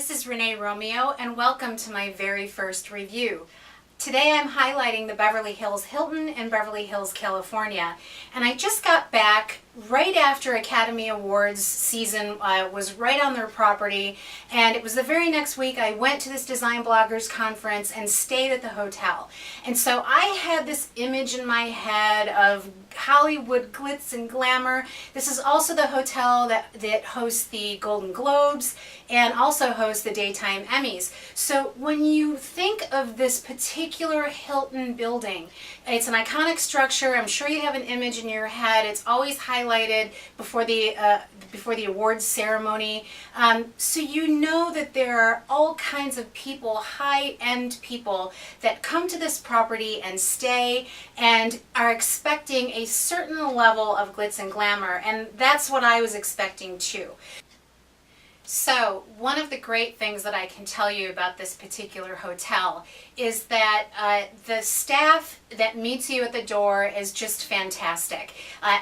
This is Renee Romeo, and welcome to my very first review. Today I'm highlighting the Beverly Hills Hilton in Beverly Hills, California. And I just got back right after Academy Awards season was right on their property, and it was the very next week I went to this design bloggers conference and stayed at the hotel. And so I had this image in my head of Hollywood glitz and glamour. This is also the hotel that hosts the Golden Globes and also hosts the Daytime Emmys. So when you think of this particular Hilton building, it's an iconic structure. I'm sure you have an image in your head. It's always highlighted before the awards ceremony. So you know that there are all kinds of people, high-end people, that come to this property and stay and are expecting a certain level of glitz and glamour, and that's what I was expecting too. So one of the great things that I can tell you about this particular hotel is that the staff that meets you at the door is just fantastic.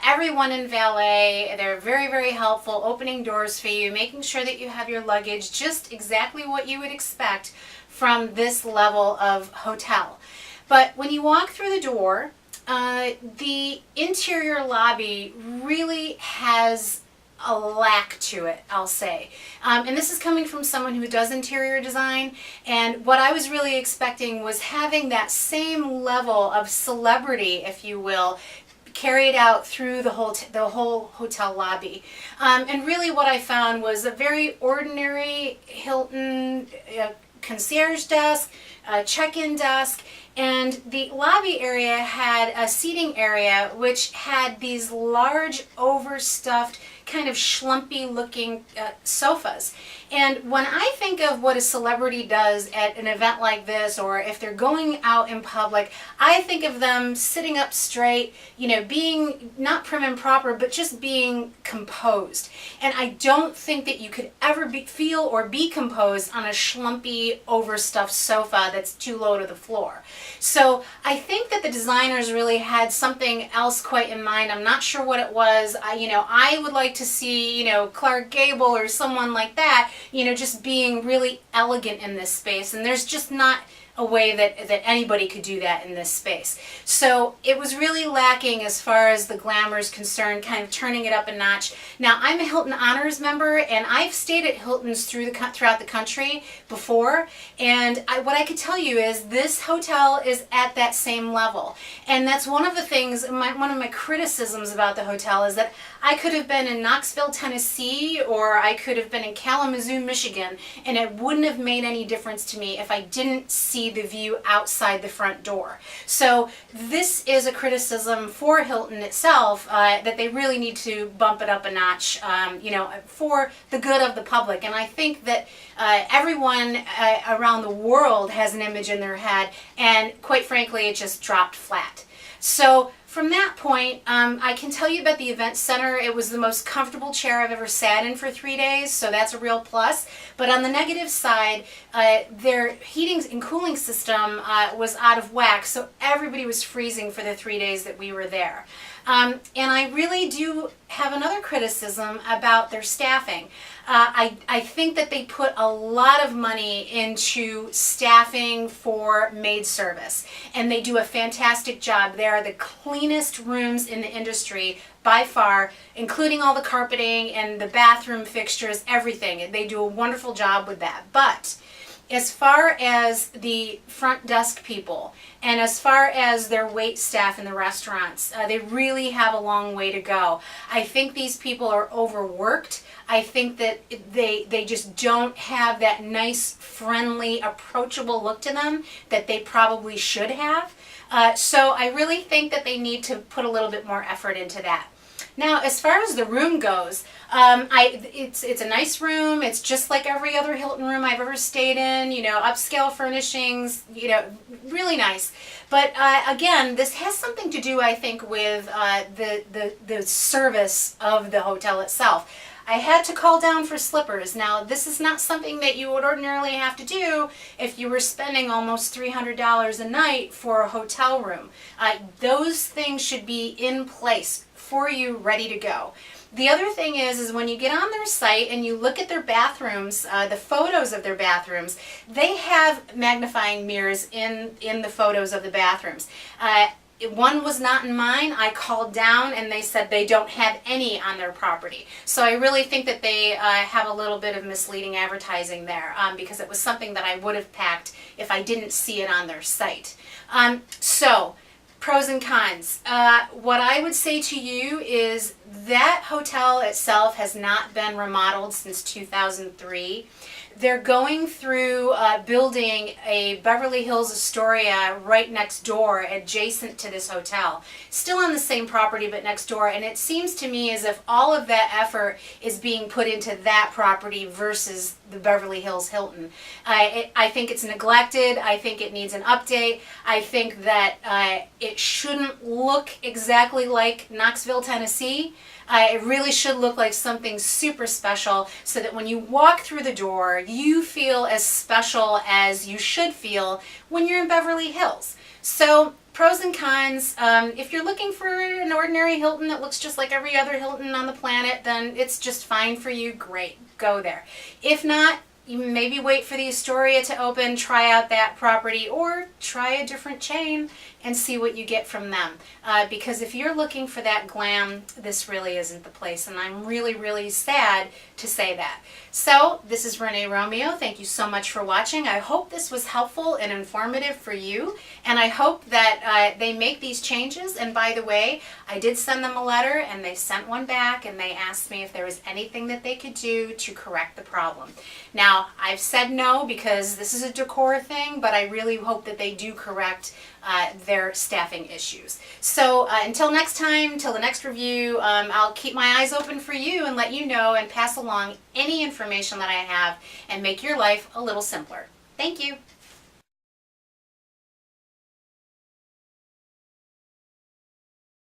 Everyone in valet, they're very, very helpful, opening doors for you, making sure that you have your luggage just exactly what you would expect from this level of hotel. But when you walk through the door, the interior lobby really has a lack to it, I'll say. And this is coming from someone who does interior design, and what I was really expecting was having that same level of celebrity, if you will, carried out through the whole hotel lobby. And really what I found was a very ordinary Hilton concierge desk, check-in desk, and the lobby area had a seating area which had these large overstuffed kind of schlumpy looking sofas. And when I think of what a celebrity does at an event like this, or if they're going out in public, I think of them sitting up straight, you know, being not prim and proper, but just being composed. And I don't think that you could ever feel or be composed on a schlumpy, overstuffed sofa that's too low to the floor. So I think that the designers really had something else quite in mind. I'm not sure what it was. I would like to see, Clark Gable or someone like that, just being really elegant in this space. And there's just not a way that anybody could do that in this space. So it was really lacking as far as the glamour is concerned, kind of turning it up a notch. Now, I'm a Hilton Honors member, and I've stayed at Hiltons throughout the country before, and what I could tell you is this hotel is at that same level. And that's one of the things, one of my criticisms about the hotel is that I could have been in Knoxville, Tennessee, or I could have been in Kalamazoo, Michigan, and it wouldn't have made any difference to me if I didn't see the view outside the front door. So this is a criticism for Hilton itself, that they really need to bump it up a notch, for the good of the public. And I think that everyone around the world has an image in their head, and quite frankly, it just dropped flat. So from that point, I can tell you about the event center. It was the most comfortable chair I've ever sat in for 3 days, so that's a real plus. But on the negative side, their heating and cooling system was out of whack, so everybody was freezing for the 3 days that we were there. And I really do have another criticism about their staffing. I think that they put a lot of money into staffing for maid service, and they do a fantastic job. They are the cleanest rooms in the industry by far, including all the carpeting and the bathroom fixtures, everything. They do a wonderful job with that. But as far as the front desk people and as far as their wait staff in the restaurants, they really have a long way to go. I think these people are overworked. I think that they just don't have that nice, friendly, approachable look to them that they probably should have. So I really think that they need to put a little bit more effort into that. Now, as far as the room goes, it's a nice room. It's just like every other Hilton room I've ever stayed in, upscale furnishings, really nice. But again, this has something to do, I think, with the service of the hotel itself. I had to call down for slippers. Now, this is not something that you would ordinarily have to do if you were spending almost $300 a night for a hotel room. Those things should be in place for you, ready to go. The other thing is when you get on their site and you look at their bathrooms, the photos of their bathrooms, they have magnifying mirrors in the photos of the bathrooms. One was not in mine. I called down and they said they don't have any on their property. So I really think that they have a little bit of misleading advertising there, because it was something that I would have packed if I didn't see it on their site. So pros and cons. What I would say to you is that hotel itself has not been remodeled since 2003. They're going through building a Beverly Hills Astoria right next door adjacent to this hotel. Still on the same property but next door, and it seems to me as if all of that effort is being put into that property versus the Beverly Hills Hilton. I think it's neglected. I think it needs an update. I think that it shouldn't look exactly like Knoxville, Tennessee. It really should look like something super special so that when you walk through the door, you feel as special as you should feel when you're in Beverly Hills. So pros and cons, if you're looking for an ordinary Hilton that looks just like every other Hilton on the planet, then it's just fine for you. Great, go there. If not, you maybe wait for the Astoria to open, try out that property, or try a different chain and see what you get from them. Because if you're looking for that glam, this really isn't the place, and I'm really, really sad to say that. So, this is Renee Romeo. Thank you so much for watching. I hope this was helpful and informative for you, and I hope that they make these changes. And by the way, I did send them a letter, and they sent one back, and they asked me if there was anything that they could do to correct the problem. Now, I've said no because this is a decor thing, but I really hope that they do correct their staffing issues. So until next time, till the next review, I'll keep my eyes open for you and let you know and pass along any information that I have and make your life a little simpler. Thank you.